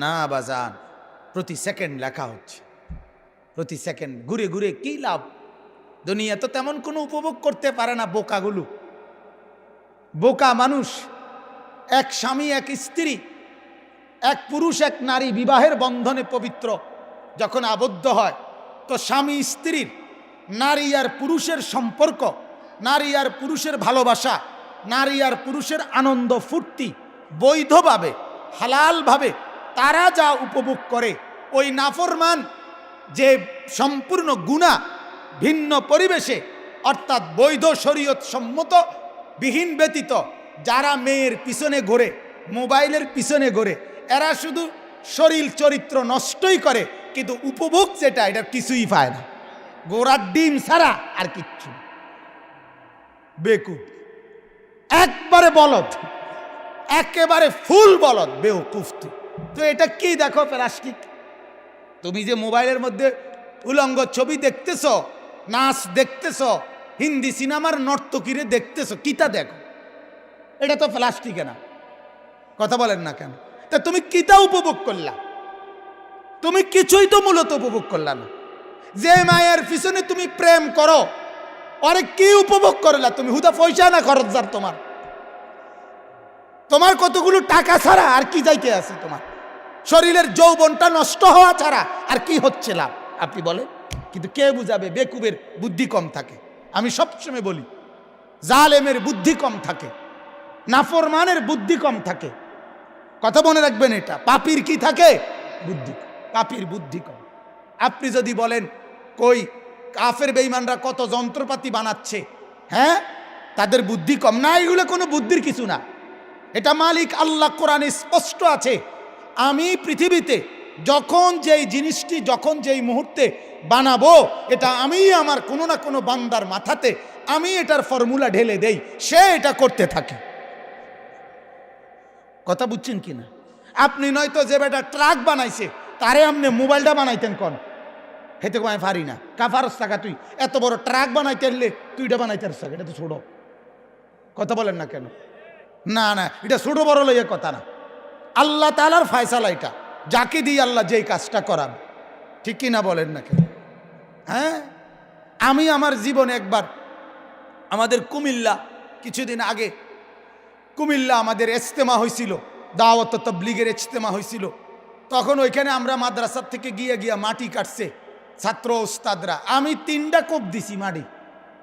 না বাজান, প্রতি সেকেন্ড লেখা হচ্ছে, প্রতি সেকেন্ড ঘুরে ঘুরে কি লাভ? দুনিয়া তো তেমন কোনো উপভোগ করতে পারে না বোকাগুলো। বোকা মানুষ। এক স্বামী এক স্ত্রী, এক পুরুষ এক নারী বিবাহের বন্ধনে পবিত্র যখন আবদ্ধ হয়, তো স্বামী স্ত্রীর, নারী আর পুরুষের সম্পর্ক, নারী আর পুরুষের ভালোবাসা, নারী আর পুরুষের আনন্দ ফুর্তি বৈধভাবে হালালভাবে তারা যা উপভোগ করে, ওই নাফরমান যে সম্পূর্ণ গুনাহ ভিন্ন পরিবেশে অর্থাৎ বৈধ শরীয়ত সম্মত বিহীন ব্যতীত যারা মেয়ের পিছনে ঘোরে, মোবাইলের পিছনে ঘোরে, এরা শুধু শরীর চরিত্র নষ্টই করে, কিন্তু উপভোগ যেটা এটা কিছুই পায় না। গোড়ার ডিম ছাড়া আর কিচ্ছু। বেকুব, একবারে বলদ, একেবারে ফুল বলদ, বেউকুফ। তো এটা কি দেখো? প্লাস্টিক। তুমি যে মোবাইলের মধ্যে উলঙ্গ ছবি দেখতেছ, নাচ দেখতেছ, হিন্দি সিনেমার নর্তকীরে দেখতেছ, কিতা দেখো? এটা তো প্লাস্টিকে না। কথা বলেন না কেন? তা তুমি কিতা উপভোগ করলা? তুমি কিছুই তো মূলত উপভোগ করলা না। যে মায়ের পিছনে তুমি প্রেম করো, আরে কি উপভোগ করলা তুমি? হুদা পয়সা না খরচদার তোমার? তোমার কতগুলো টাকা ছাড়া আর কি যাইতে আছে? তোমার শরীরের যৌবনটা নষ্ট হওয়া ছাড়া আর কি হচ্ছে লাভ? আপনি বলেন। কিন্তু কে বুঝাবে? বেকুবের বুদ্ধি কম থাকে। আমি সবসময় বলি, জালেমের বুদ্ধি কম থাকে, নাফরমানের বুদ্ধি কম থাকে। কথা মনে রাখবেন এটা। পাপীর কি থাকে? বুদ্ধি। পাপীর বুদ্ধি কম। আপনি যদি বলেন কই কাফের বেঈমানরা কত যন্ত্রপাতি বানাচ্ছে, হ্যাঁ, তাদের বুদ্ধি কম না? এগুলো কোনো বুদ্ধির কিছু না। এটা মালিক আল্লাহ কোরআনে স্পষ্ট আছে, আমি পৃথিবীতে যখন যেই জিনিসটি যখন যেই মুহূর্তে বানাবো, এটা আমি আমার কোনো না কোনো বান্দার মাথাতে আমি এটার ফর্মুলা ঢেলে দেই, সে এটা করতে থাকে। কথা বুঝছেন কি না? আপনি নয়তো যে বেটা ট্রাক বানাইছে তারে আপনি মোবাইলটা বানাইতেন কোন? হেতে আমি পারি না। কাফারস টাকা তুই এত বড় ট্রাক বানাইতে এলে তুই এটা বানাইতে পারছ? এটা তো ছোট। কথা বলেন না কেন? না না, এটা ছোট বড় লইয়া কথা না। আল্লাহ তাআলার ফয়সালা এটা, যাকে দিয়ে আল্লাহ যেই কাজটা করান। ঠিক কি না বলেন না কেন? হ্যাঁ, আমি আমার জীবনে একবার আমাদের কুমিল্লা কিছুদিন আগে কুমিল্লা আমাদের ইজতেমা হয়েছিল, দাওয়াত তাবলীগের ইজতেমা হয়েছিল। তখন ওইখানে আমরা মাদ্রাসার থেকে গিয়ে গিয়ে মাটি কাটছে ছাত্র ওস্তাদরা। আমি 3টা কোপ দিছি,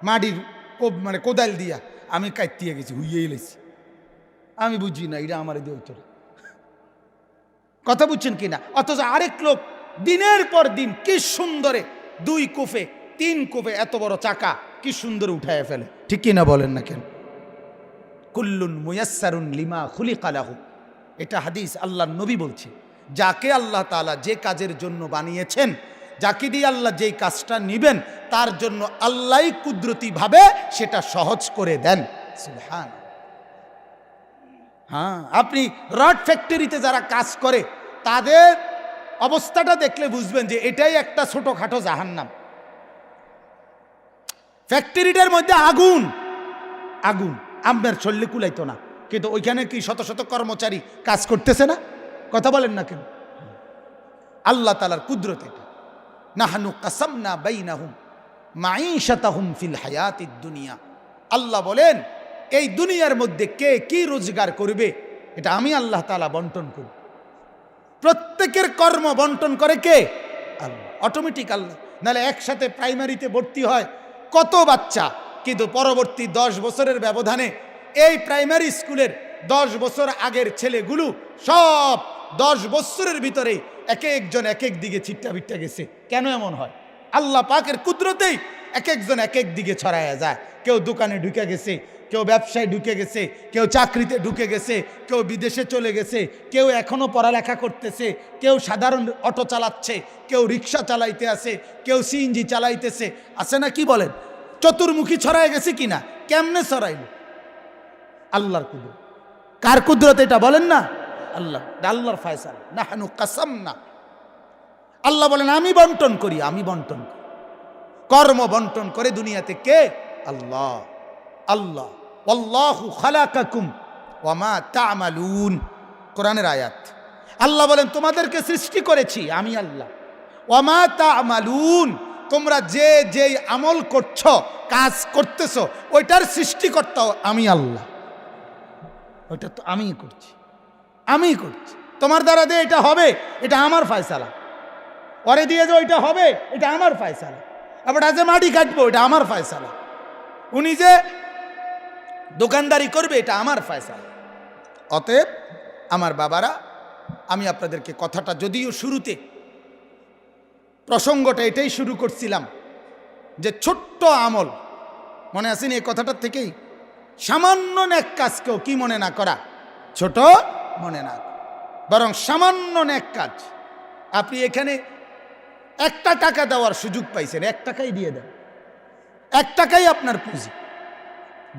মাটির কোপ মানে কোদাল দিয়া আমি কাটতে গেছি, হুইয়েই লেছি। আমি বুঝি না এটা আমার দিয়ে উত্তর। কথা বুঝছেন কিনা? অথচ আরেক লোক দিনের পর দিন কি সুন্দরে 2 কোপে 3 কোপে এত বড় চাকা কি সুন্দর উঠায় ফেলে। ঠিক কিনা বলেন না কেন? কুল্লুন মুয়াসসারুন লিমা খুলিকা লাহু, এটা হাদিস, আল্লাহর নবী বলছে, যাকে আল্লাহ তাআলা যে কাজের জন্য বানিয়েছেন, যাকে দিয়ে আল্লাহ যেই কাজটা নিবেন, তার জন্য আল্লাহই কুদরতিভাবে সেটা সহজ করে দেন। সুবহান। হ্যাঁ, আপনি রড ফ্যাক্টরিতে যারা কাজ করে তাদের অবস্থাটা দেখলে বুঝবেন যে এটাই একটা ছোটখাটো জাহান্নাম। ফ্যাক্টরিটার মধ্যে আগুন, আগুন আপনার শরীরে কুলাইতো না, কিন্তু ওইখানে কি শত শত কর্মচারী কাজ করতেছে না? কথা বলেন না কেন? আল্লাহ তাআলার কুদরত এটা। নাহনু কাসামনা বাইনাহুম মাঈশাতাহুম ফিল হায়াতিদ দুনিয়া। আল্লাহ বলেন, এই দুনিয়ার মধ্যে কে কি রোজগার করবে এটা আমি আল্লাহ তাআলা বন্টন করি। প্রত্যেকের কর্ম বন্টন করে কে? আল্লাহ। অটোমেটিক আল্লাহ। নাহলে একসাথে প্রাইমারিতে ভর্তি হয় কত বাচ্চা, কিন্তু পরবর্তী 10 বছরের ব্যবধানে এই প্রাইমারি স্কুলের 10 বছর আগের ছেলেগুলো সব 10 বছরের ভিতরে এক একজন এক এক দিকে ছিট্টা বিট্টা গেছে। কেন এমন হয়? আল্লাহ পাকের কুদরতেই এক একজন এক এক দিকে ছড়ায়া যায়। কেউ দোকানে ঢুকে গেছে, কেউ ব্যবসায় ঢুকে গেছে, কেউ চাকরিতে ঢুকে গেছে, কেউ বিদেশে চলে গেছে, কেউ এখনো পড়ালেখা করতেছে, কেউ সাধারণ অটো চালাচ্ছে, কেউ রিক্সা চালাইতে আছে, কেউ সিএনজি চালাইতেছে। আছে না? কি বলেন? চতুর্মুখী ছড়ায় গেছে কিনা? কেমনে ছড়াইল? আল্লাহর কুদরত। কার কুদরত এটা বলেন না? আল্লাহ। আল্লাহর ফয়সালা। নাহনু কাসামনা। আল্লাহ বলেন আমি বন্টন করি, আমি বন্টন করি। কর্ম বন্টন করে দুনিয়াতে কে? আল্লাহ। আল্লাহ। ওয়াল্লাহু খালাকাকুম ওয়া মা তা'মালুন, কোরআনের আয়াত। আল্লাহ বলেন তোমাদেরকে সৃষ্টি করেছি আমি আল্লাহ। ওয়ামা তা'মালুন, তোমরা যে যেই আমল করছো, কাজ করতেছো, ওইটার সৃষ্টিকর্তাও আমি আল্লাহ। ওইটা তো আমিই করছি, আমিই করছি। তোমার দ্বারা দিয়ে এটা হবে, এটা আমার ফয়সালা। ওরে দিয়ে যে ওইটা হবে, এটা আমার ফয়সালা। আবার আজ মাটি কাটবো, এটা আমার ফয়সালা। উনি যে দোকানদারি করবে, এটা আমার ফয়সালা। অতএব আমার বাবারা, আমি আপনাদেরকে কথাটা যদিও শুরুতে প্রসঙ্গটা এটাই শুরু করছিলাম যে ছোট্ট আমল, মনে আসেনি এই কথাটার থেকেই, সামান্য নেক কাজকেও কি মনে না করা, ছোট মনে না, বরং সামান্য নেক কাজ। আপনি এখানে 1 টাকা দেওয়ার সুযোগ পাইছেন, 1 টাকাই দিয়ে দেন। 1 টাকাই আপনার পুঁজি,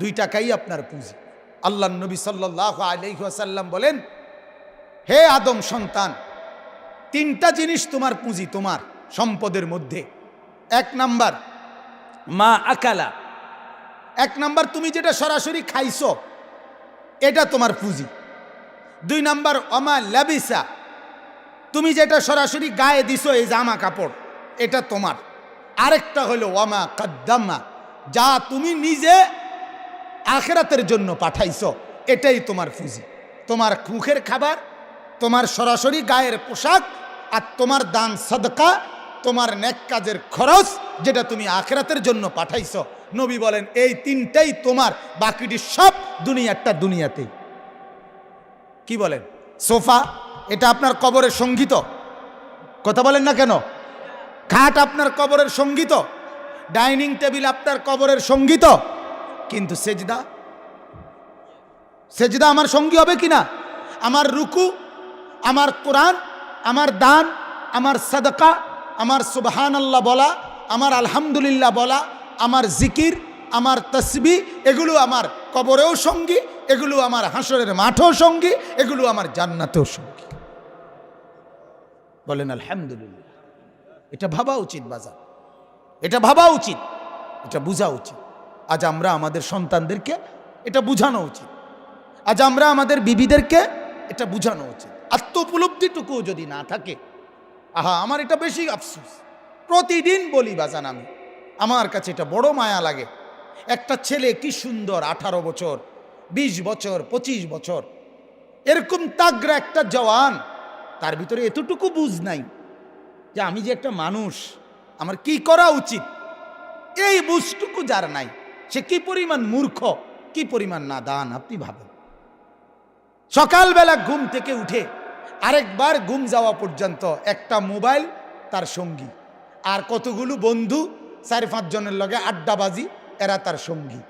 2 টাকাই আপনার পুঁজি। আল্লাহর নবী সাল্লাল্লাহু আলাইহি ওয়াসাল্লাম বলেন, হে আদম সন্তান, 3টা জিনিস তোমার পুঁজি, তোমার সম্পদের মধ্যে। 1 নাম্বার মা আকালা, 1 নাম্বার তুমি যেটা সরাসরি খাইছো, এটা তোমার পুঁজি। 2 নাম্বার অমা লাবিসা, তুমি যেটা সরাসরি গায়ে দিছো, এই জামা কাপড়, এটা তোমার। আরেকটা হলো ওয়ামা কাদ্দামা, যা তুমি নিজে আখিরাতের জন্য পাঠাইছো, এটাই তোমার পুঁজি। তোমার মুখের খাবার, তোমার সরাসরি গায়ের পোশাক, আর তোমার দান সাদকা, তোমার নেক কাজের খরচ, যেটা তুমি আখিরাতের জন্য পাঠাইছো। নবী বলেন এই 3টাই তোমার, বাকিটি সব দুনিয়াটা দুনিয়াতেই। কি বলেন? সোফা, এটা আপনার কবরের সঙ্গীত, কথা বলেন না কেন? খাট আপনার কবরের সঙ্গীত, ডাইনিং টেবিল আপনার কবরের সঙ্গীত। কিন্তু সেজদা, সেজদা আমার সঙ্গী হবে কিনা? আমার রুকু, আমার কোরআন, আমার দান, আমার সাদকা, আমার সুবহানাল্লাহ বলা, আমার আলহামদুলিল্লাহ বলা, আমার জিকির, আমার তসবিহ, এগুলো আমার কবরেও সঙ্গী, এগুলো আমার হাসরের মাঠেও সঙ্গী, এগুলো আমার জান্নাতেও সঙ্গী। বলেন আলহামদুলিল্লাহ। এটা ভাবা উচিত বাজার, এটা ভাবা উচিত, এটা বোঝা উচিত। আজ আমরা আমাদের সন্তানদেরকে এটা বুঝানো উচিত, আজ আমরা আমাদের বিবিদেরকে এটা বুঝানো উচিত। আত্ম উপলব্ধিটুকু যদি না থাকে, আমার এটা বেশি আফসোস। প্রতিদিন বলি বাজান, আমি, আমার কাছে এটা বড় মায়া লাগে। একটা ছেলে কি সুন্দর, 18 বছর, 20 বছর, 25 বছর, এরকম তাগড়া একটা জওয়ান, তার ভিতরে এতটুকু বুঝ নাই যে আমি যে একটা মানুষ, আমার কি করা উচিত। এই বুঝটুকু যার নাই, সে কি পরিমাণ মূর্খ, কি পরিমাণ নাদান আপনি ভাবেন। সকালবেলা ঘুম থেকে উঠে আরেকবার ঘুম যাওয়া পর্যন্ত একটা মোবাইল তার সঙ্গী, আর কতগুলো বন্ধু 4-5 জনের লগে আড্ডাবাজি, এরা তার সঙ্গী।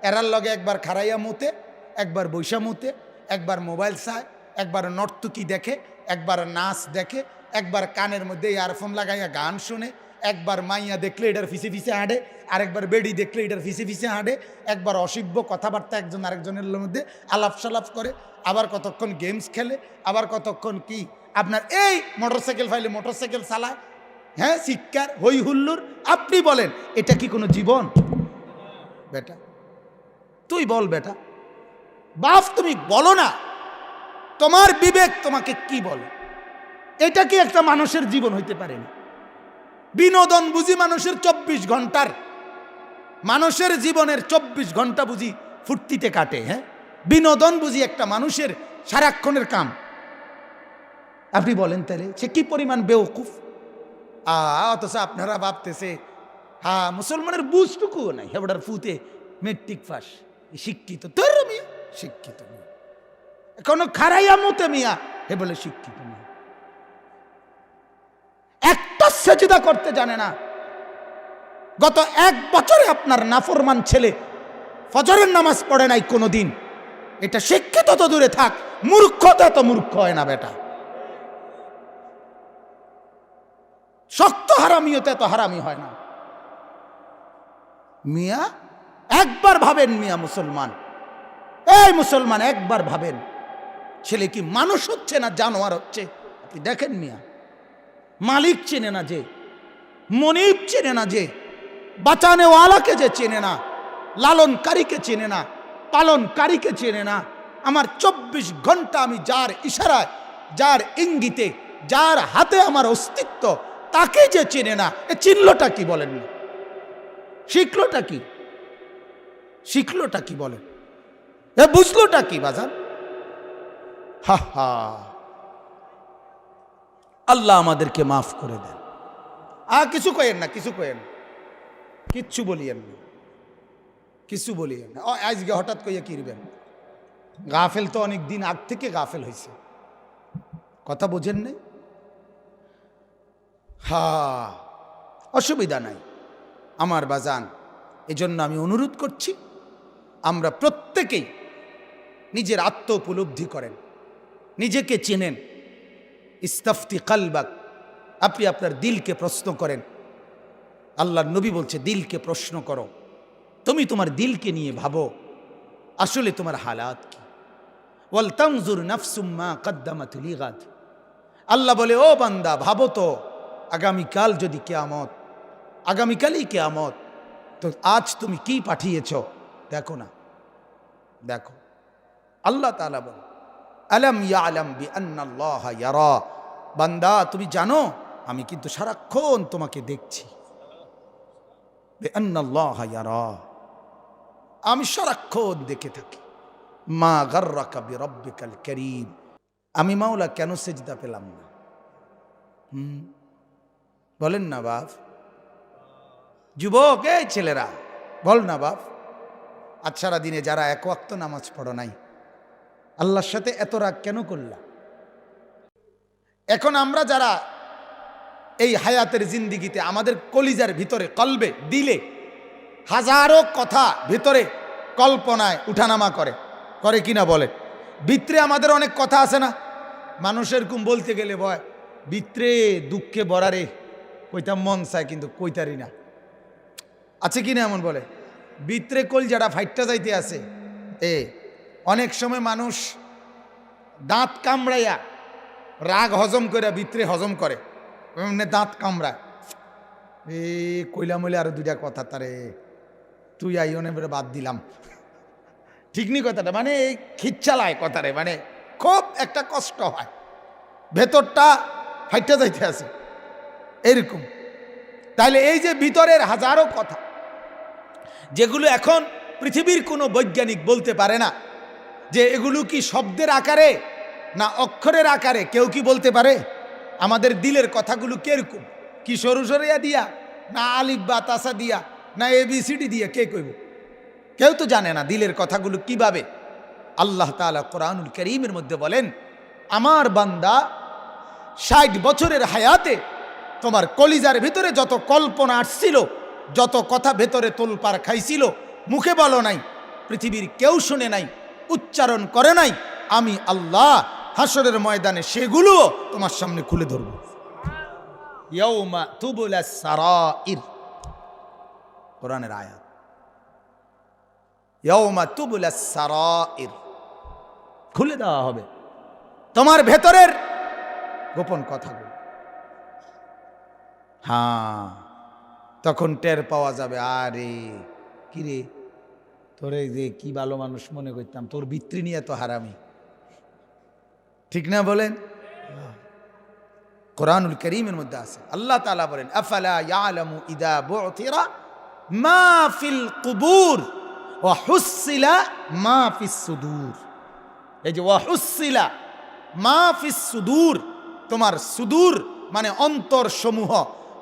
এরার লগে একবার খারাইয়া মতে, একবার বৈশা মতে, একবার মোবাইল চায়, একবার নর্তকী দেখে, একবার নাচ দেখে, একবার কানের মধ্যে ইয়ারফোন লাগাইয়া গান শুনে, একবার মাইয়া দেখলে এটার ফিসে ফিসে হাঁটে, আরেকবার বেড়ি দেখলে এটার ফিসে ফিসে হাঁটে, একবার অসভ্য কথাবার্তা একজন আরেকজনের মধ্যে আলাপ সালাপ করে, আবার কতক্ষণ গেমস খেলে, আবার কতক্ষণ কি আপনার এই মোটরসাইকেল ফাইলে মোটরসাইকেল চালায়, হ্যাঁ, শিক্ষার হই হুল্লুর। আপনি বলেন এটা কি কোনো জীবন? বেটা তুই বল, বেটা বাপ তুমি বলো না, তোমার বিবেক তোমাকে কি বলে? এটা কি একটা মানুষের জীবন হইতে পারে না? বিনোদন বুঝি মানুষের 24 ঘন্টার, মানুষের জীবনের 24 ঘন্টা বুঝি ফুর্তিতে কাটে, হ্যাঁ, বিনোদন বুঝি একটা মানুষের সারাক্ষণের কাম। আপনি বলেন তাহলে সে কি পরিমাণ বেওকুফ। অথচ আপনারা ভাবতেছে হ্যাঁ মুসলমানের বুঝটুকুও নাই, হেবড়ার ফুতে মেট্রিক পাস, শিক্ষিত তোর মিয়া, শিক্ষিত মিয়া, এখনো খারাইয়া মতে মিয়া, হে বলে শিক্ষিত মিয়া। একটা সেজদা করতে জানে না। গত 1 বছরে আপনার নাফরমান ছেলে ফজরের নামাজ পড়ে নাই কোনোদিন। এটা শিক্ষিত তো দূরে থাক, মূর্খতা তো মূর্খ হয় না বেটা। শক্ত হারামিও তো হারামি হয় না মিয়া। একবার ভাবেন মিয়া মুসলমান, এই মুসলমান একবার ভাবেন, ছেলে কি মানুষ হচ্ছে না জানোয়ার হচ্ছে? আপনি দেখেন মিয়া, মালিক চেনে না যে, মনিব চেনে না যে, বাঁচানেওয়ালাকে যে চেনে না, লালনকারীকে চেনে না, পালনকারীকে চেনে না। আমার 24 ঘন্টা আমি যার ইশারায় যার ইঙ্গিতে, যার হাতে আমার অস্তিত্ব, তাকে যে চেনে না, এ চিনলটা কি বলেন না? শিখলোটা কি? শিখলোটা কি বলেন? এ বুঝলোটা কি বাজান? হা হা, আল্লাহ আমাদেরকে মাফ করে দেন। কিছু কয়েন না, কিছু কয়েন না, কিচ্ছু বলিয়েন না, কিছু বলিয়েন না। আজকে হঠাৎ কইয়া কিরবেন? গাফেল তো অনেক দিন আগ থেকে গাফেল হয়েছে, কথা বোঝেন নাই? হা, অসুবিধা নাই আমার বাজান। এজন্য আমি অনুরোধ করছি, আমরা প্রত্যেকেই নিজের আত্ম উপলব্ধি করেন, নিজেকে চেনেন। ইস্তাফতি কালবাক, আপনি আপনার দিলকে প্রশ্ন করেন। আল্লাহর নবী বলছে দিলকে প্রশ্ন করো, তুমি তোমার দিলকে নিয়ে ভাবো আসলে তোমার হালাত কি। ওয়াল তানজুর নাফসুম মা কদ্দামাত লিগাদ, আল্লাহ বলে ও বান্দা ভাবো তো, আগামীকাল যদি কিয়ামত, আগামীকালই কিয়ামত, তো আজ তুমি কি পাঠিয়েছ দেখো না, দেখো। আল্লাহ তাআলা বলে আলাম ইয়ালাম বিআন্নাল্লাহা ইয়ারা, বান্দা তুমি জানো আমি কিন্তু সারাক্ষণ তোমাকে দেখছি। বিআন্নাল্লাহা ইয়ারা, আমি সারাক্ষণ দেখে থাকি। মা গাররাকা বিরাব্বিকাল কারীম, আমি মাওলা কেন সেজদা পেলাম না? বলেন না বাপ, যুবক এই ছেলেরা বল না বাপ, আজ সারা দিনে যারা এক ওয়াক্ত নামাজ পড়ো নাই, আল্লাহর সাথে এত রাগ কেন করলা? এখন আমরা যারা এই হায়াতের জিন্দিগিতে আমাদের কলিজার ভিতরে, কলবে, দিলে হাজারো কথা ভিতরে কল্পনায় উঠানামা করে, করে কিনা বলে? ভিতরে আমাদের অনেক কথা আছে না? মানুষের কুম বলতে গেলে ভয়, ভিতরে দুঃখে বরারে কইতাম মন চায় কিন্তু কইতারি না, আছে কিনা এমন বলে? ভিতরে কল যারা ফাইটটা যাইতে আছে। অনেক সময় মানুষ দাঁত কামড়াইয়া রাগ হজম করে ভিতরে হজম করে, দাঁত কামড়ায়, কইলাম হইলে আরো দুইটা কথা, তারে তুই আইনে বাদ দিলাম, ঠিক নি কথাটা? মানে এই খিচ্চালায় কথারে, মানে খুব একটা কষ্ট হয়, ভেতরটা ফাইটটা যাইতে আছে এরকম। তাইলে এই যে ভিতরের হাজারো কথা, যেগুলো এখন পৃথিবীর কোনো বৈজ্ঞানিক বলতে পারে না যে এগুলো কি শব্দের আকারে না অক্ষরের আকারে, কেউ কি বলতে পারে? আমাদের দিলের কথাগুলো কিরকম, কি সরু সরিয়া দিয়া না আলিফ বা তাসা দিয়া না ABCD দিয়া, কে কইব? কেউ তো জানে না দিলের কথাগুলো কিভাবে। আল্লাহ তাআলা কোরআনুল কারীমের মধ্যে বলেন, আমার বান্দা 60 বছরের হায়াতে তোমার কলিজার ভিতরে যত কল্পনা আসছিল, যত কথা ভেতরে তোলপাড় খাইছিল, মুখে বলো নাই, পৃথিবীর কেউ শুনে নাই, উচ্চারণ করে নাই, আমি আল্লাহ হাসরের ময়দানে সেগুলো তোমার সামনে খুলে ধরব। ইয়াউমা তুবলাস সারাইর, কোরআনের আয়াত, ইয়াউমা তুবলাস সারাইর, খুলে দেওয়া হবে তোমার ভেতরের গোপন কথাগুলো। হ্যাঁ, তখন টের পাওয়া যাবে, আরে কিরে তোরে যে কি ভালো মানুষ মনে করতাম, তোর ভিতরি নিয়ে তো হারামি, ঠিক না বলেন? কোরআনুল কারীমের মধ্যে আছে, আল্লাহ তাআলা বলেন আফালা ইয়ালামু ইদা বু'থিরা মা ফিল কুবুর ওয়া হুসিলা মা ফিস সুদূর। এই যে ওয়া হুসিলা মা ফিস সুদূর, তোমার সুদূর মানে অন্তর সমূহ,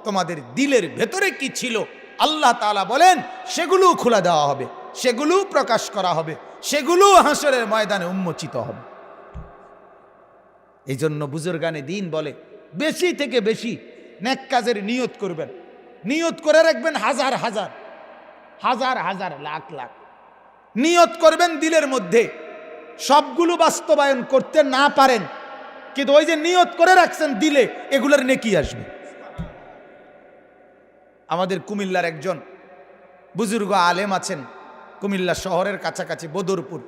তোমাদের দিলের ভেতরে কি ছিল আল্লাহ তাআলা বলেন সেগুলো খুলে দেওয়া হবে, সেগুলো প্রকাশ করা হবে, সেগুলো হাসরের ময়দানে উন্মোচিত হবে। এই জন্য বুজুর্গানে দিন বলে বেশি থেকে বেশি নেক কাজের নিয়ত করবেন, নিয়ত করে রাখবেন হাজার হাজার, হাজার হাজার, লাখ লাখ নিয়ত করবেন দিলের মধ্যে। সবগুলো বাস্তবায়ন করতে না পারেন, কিন্তু ওই যে নিয়ত করে রাখছেন দিলে, এগুলোর নেকি আসবে। আমাদের কুমিল্লার একজন বুজুর্গ আলেম আছেন, কুমিল্লা শহরের কাছাকাছি বদরপুর,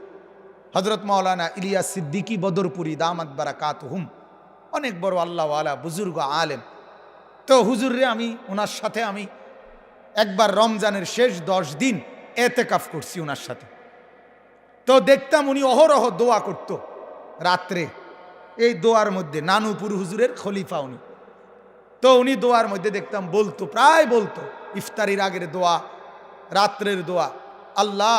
হযরত মাওলানা ইলিয়াস সিদ্দিকী বদরপুরি দামাত বারাকাতুহুম, অনেক বড় আল্লাহওয়ালা বুজুর্গ আলেম। তো হুজুরে আমি ওনার সাথে আমি একবার রমজানের শেষ 10 দিন এতেকাফ করছি ওনার সাথে। তো দেখতাম উনি অহরহ দোয়া করত রাত্রে, এই দোয়ার মধ্যে নানুপুর হুজুরের খলিফা উনি, তো উনি দোয়ার মধ্যে দেখতাম বলতো, প্রায় বলতো ইফতারির আগের দোয়া, রাত্রের দোয়া, আল্লাহ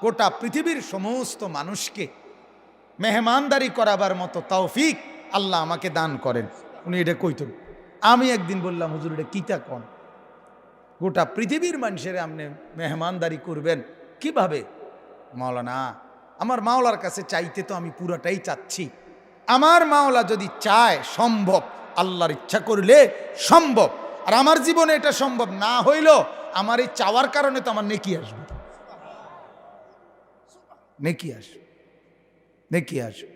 গোটা পৃথিবীর সমস্ত মানুষকে মেহমানদারি করাবার মতো তৌফিক আল্লাহ আমাকে দান করেন। উনি এটা কইতেন। আমি একদিন বললাম, হুজুর এটা কিতা কোন, গোটা পৃথিবীর মানুষের আপনি মেহমানদারি করবেন কিভাবে? মাওলানা, আমার মাওলার কাছে চাইতে তো আমি পুরাটাই চাচ্ছি, আমার মাওলা যদি চায় সম্ভব, আল্লাহর ইচ্ছা করলে সম্ভব, আর আমার জীবনে এটা সম্ভব না হইল আমার এই চাওয়ার কারণে তো আমার নেকি আসবে, নেকি আসবে, নেকি আসবে।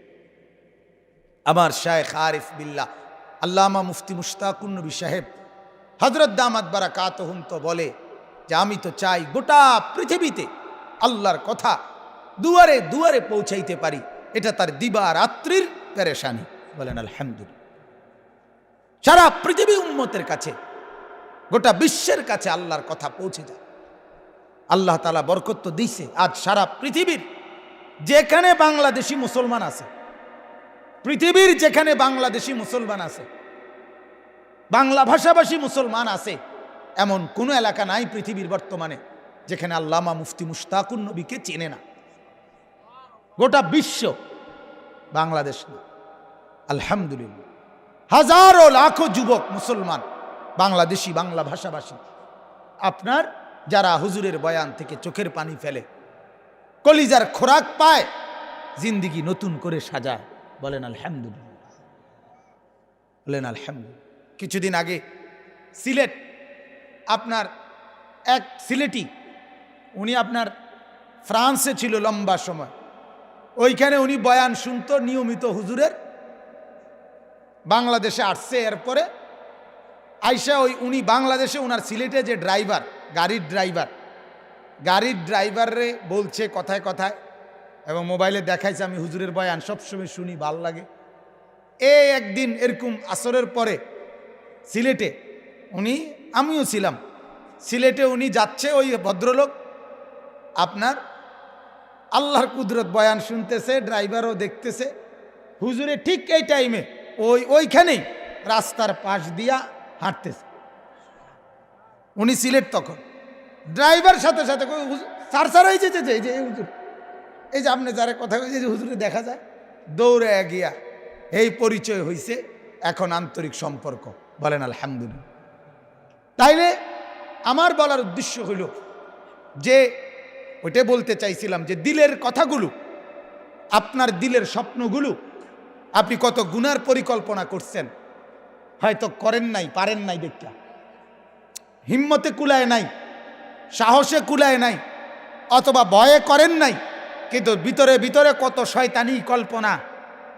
আমার শায়েখ আরিফ বিল্লাহ আল্লামা মুফতি মুশতাকুন নবী সাহেব হযরত দামাত বারাকাতুহুম তো বলে যে আমি তো চাই গোটা পৃথিবীতে আল্লাহর কথা দুয়ারে দুয়ারে পৌঁছাইতে পারি, এটা তার দিবা রাত্রির পেরেশানি। বলেন আলহামদুলিল্লাহ। সারা পৃথিবী উম্মতের কাছে, গোটা বিশ্বের কাছে আল্লাহর কথা পৌঁছে যায়। আল্লাহ তাআলা বরকত তো দিয়েছে। আজ সারা পৃথিবীর যেখানে বাংলাদেশি মুসলমান আছে, পৃথিবীর যেখানে বাংলাদেশি মুসলমান আছে, বাংলা ভাষাভাষী মুসলমান আছে, এমন কোনো এলাকা নাই পৃথিবীর বর্তমানে যেখানে আল্লামা মুফতি মুশতাকুন নবীকে চেনে না। গোটা বিশ্ব, বাংলাদেশ না। আলহামদুলিল্লাহ। হাজারো লাখো যুবক মুসলমান বাংলাদেশি, বাংলা ভাষাভাষী, আপনার যারা হুজুরের বয়ান থেকে চোখের পানি ফেলে, কলিজার খোরাক পায়, জিন্দিগি নতুন করে সাজায়। বলেন আলহামদুলিল্লাহ, বলেন আলহামদুলিল্লাহ। কিছুদিন আগে সিলেট, আপনার এক সিলেটি, উনি আপনার ফ্রান্সে ছিল লম্বা সময়, ওইখানে উনি বয়ান শুনতো নিয়মিত হুজুরের, বাংলাদেশে আসছে। এরপরে আইসা উনি বাংলাদেশে ওনার সিলেটে যে ড্রাইভার, গাড়ির ড্রাইভারে বলছে কথায় কথায়, এবং মোবাইলে দেখাইছে আমি হুজুরের বয়ান সবসময় শুনি, ভাল লাগে। একদিন এরকম আসরের পরে সিলেটে উনি, আমিও ছিলাম সিলেটে, উনি যাচ্ছে, ওই ভদ্রলোক আপনার আল্লাহর কুদরত বয়ান শুনতেছে, ড্রাইভারও দেখতেছে, হুজুরে ঠিক এই টাইমে ওইখানেই রাস্তার পাশ দিয়া হাঁটতেছে। উনি সিলেট, তখন ড্রাইভার সাথে সাথে সার হয়েছে যে এই যে হুজুর, এই যে আপনি যারা কথা কইছে যে হুজুরে দেখা যায়, দৌড়ে গিয়া এই পরিচয় হয়েছে, এখন আন্তরিক সম্পর্ক। বলেন আলহামদুলিল্লাহ। তাইলে আমার বলার উদ্দেশ্য হইল যে, ওইটা বলতে চাইছিলাম যে দিলের কথাগুলো, আপনার দিলের স্বপ্নগুলো, আপনি কত গুনার পরিকল্পনা করছেন, হয়তো করেন নাই, পারেন নাই, দেখটা হিম্মতে কুলায় নাই, সাহসে কুলায় নাই, অথবা ভয়ে করেন নাই, কিন্তু ভিতরে ভিতরে কত শয়তানি কল্পনা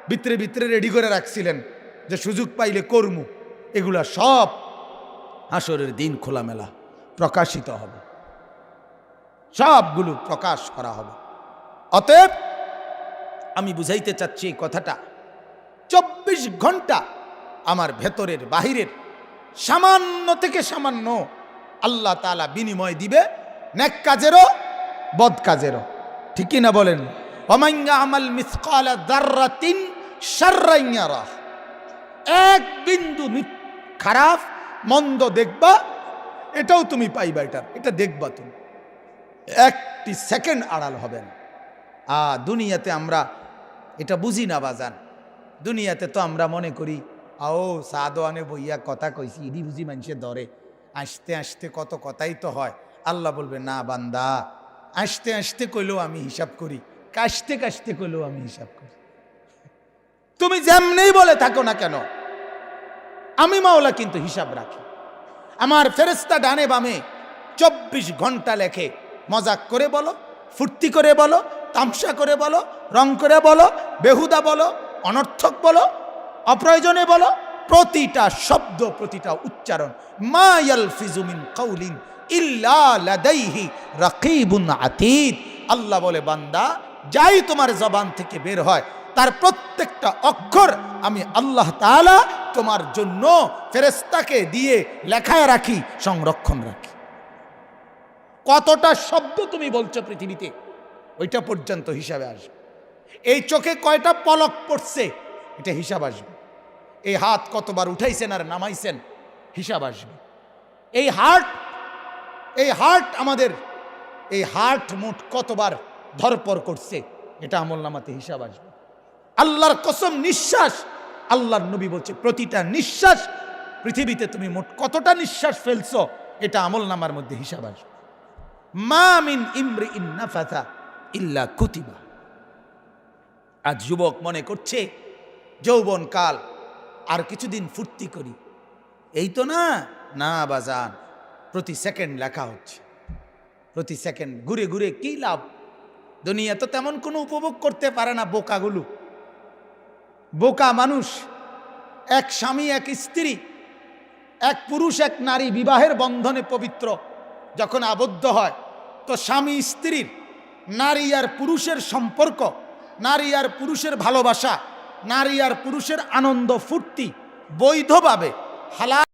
ভিতরে ভিতরে রেডি করে রাখছিলেন যে সুযোগ পাইলে কর্মু, এগুলা সব হাসরের দিন খোলামেলা প্রকাশিত হবে, সবগুলো প্রকাশ করা হবে। অতএব আমি বুঝাইতে চাচ্ছি এই কথাটা, 24 ঘন্টা আমার ভেতরের বাহিরের সামান্য থেকে সামান্য আল্লাহ তাআলা বিনিময় দিবে, নেক কাজেরও বদ কাজেরও। ঠিক কি না বলেন? ওমান ইয়ামাল মিসকালা যাররাতিন শাররান ইয়ারাহ, এক বিন্দু খারাপ মন্দ দেখবা, এটাও তুমি পাইবা, এটা দেখবা তুমি, একটি সেকেন্ড আড়াল হবে না। দুনিয়াতে আমরা এটা বুঝি না বাজান। দুনিয়াতে তো আমরা মনে করি আও সাদোয়ানে বইয়া কথা কইছি, ইডি বুঝি মানুষের ধরে, আসতে আসতে কত কথাই তো হয়। আল্লাহ বলবে না বান্দা, আসতে আসতে কইলেও আমি হিসাব করি, কাশতে কাশতে কইলেও আমি হিসাব করি। তুমি যেমনেই বলে থাকো না কেন, আমি মাওলা কিন্তু হিসাব রাখি। আমার ফেরেশতা ডানে বামে 24 ঘন্টা লেখে। মজাক করে বলো, ফুর্তি করে বলো, তামসা করে বলো, রং করে বলো, বেহুদা বলো, অনর্থক বলো, অপ্রয়োজনে বলো, প্রতিটা শব্দ, প্রতিটা উচ্চারণ, মা ইয়ালফিজু মিন কাউলিন ইল্লা লাদাইহি রাকিবুন আতীদ। আল্লাহ বলে বান্দা, যাই তোমার জবান থেকে বের হয় তার প্রত্যেকটা অক্ষর আমি আল্লাহ তাআলা তোমার জন্য ফেরেশতাকে দিয়ে লেখায় রাখি, সংরক্ষণ রাখি। কতটা শব্দ তুমি বলছো পৃথিবীতে, ওইটা পর্যন্ত হিসাবে আসবে। এই চোখে কয়টা পলক পড়ছে, এটা হিসাব আসবে। এই হাত কতবার উঠাইছেন আর নামাইছেন, হিসাব আসবে। এই হার্ট আমাদের, এই হার্ট মোট কতবার ধরপর করছে, এটা আমলনামাতে হিসাব আসবে। আল্লাহর কসম, নিঃশ্বাস, আল্লাহর নবী বলছে প্রতিটা নিঃশ্বাস, পৃথিবীতে তুমি মোট কতটা নিঃশ্বাস ফেলছো, এটা আমলনামার মধ্যে হিসাব আসবে। মা মিন ইমরিইন নাফাসা ইল্লা কুতিবা। আজ যুবক মনে করছে যৌবন কাল, আর কিছুদিন ফুর্তি করি, এই তো না। না বাজান, প্রতি সেকেন্ড লেখা হচ্ছে, প্রতি সেকেন্ড ঘুরে ঘুরে কি লাভ? দুনিয়া তো তেমন কোনো উপভোগ করতে পারে না বোকাগুলো, বোকা মানুষ। এক স্বামী এক স্ত্রী, এক পুরুষ এক নারী বিবাহের বন্ধনে পবিত্র যখন আবদ্ধ হয়, তো স্বামী স্ত্রীর, নারী আর পুরুষের সম্পর্ক, নারী আর পুরুষের ভালোবাসা, নারী আর পুরুষের আনন্দ ফুর্তি বৈধভাবে হালাল